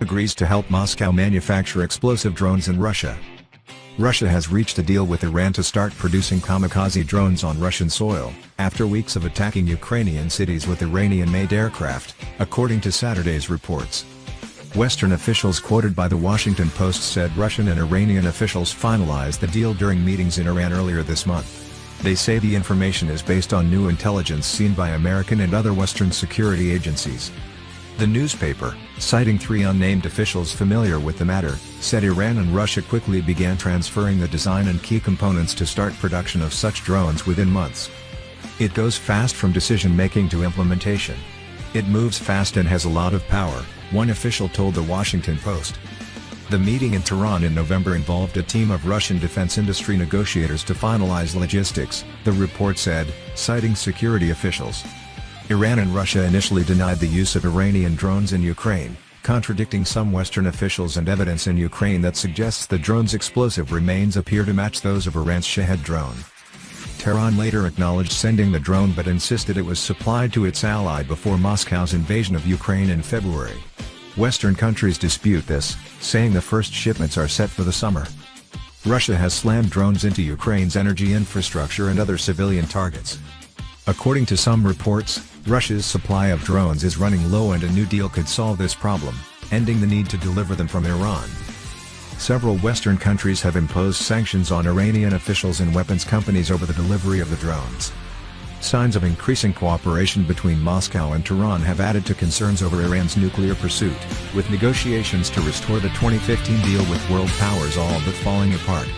agrees to help Moscow manufacture explosive drones in Russia. Russia has reached a deal with Iran to start producing kamikaze drones on Russian soil, after weeks of attacking Ukrainian cities with Iranian-made aircraft, according to Saturday's reports. Western officials quoted by the Washington Post said Russian and Iranian officials finalized the deal during meetings in Iran earlier this month. They say the information is based on new intelligence seen by American and other Western security agencies. The newspaper, citing 3 unnamed officials familiar with the matter, said Iran and Russia quickly began transferring the design and key components to start production of such drones within months. It goes fast from decision-making to implementation. It moves fast and has a lot of power, one official told the Washington Post. The meeting in Tehran in November involved a team of Russian defense industry negotiators to finalize logistics, the report said, citing security officials. Iran and Russia initially denied the use of Iranian drones in Ukraine, contradicting some Western officials and evidence in Ukraine that suggests the drone's explosive remains appear to match those of Iran's Shahed drone. Tehran later acknowledged sending the drone but insisted it was supplied to its ally before Moscow's invasion of Ukraine in February. Western countries dispute this, saying the first shipments are set for the summer. Russia has slammed drones into Ukraine's energy infrastructure and other civilian targets. According to some reports, Russia's supply of drones is running low and a new deal could solve this problem, ending the need to deliver them from Iran. Several Western countries have imposed sanctions on Iranian officials and weapons companies over the delivery of the drones. Signs of increasing cooperation between Moscow and Tehran have added to concerns over Iran's nuclear pursuit, with negotiations to restore the 2015 deal with world powers all but falling apart.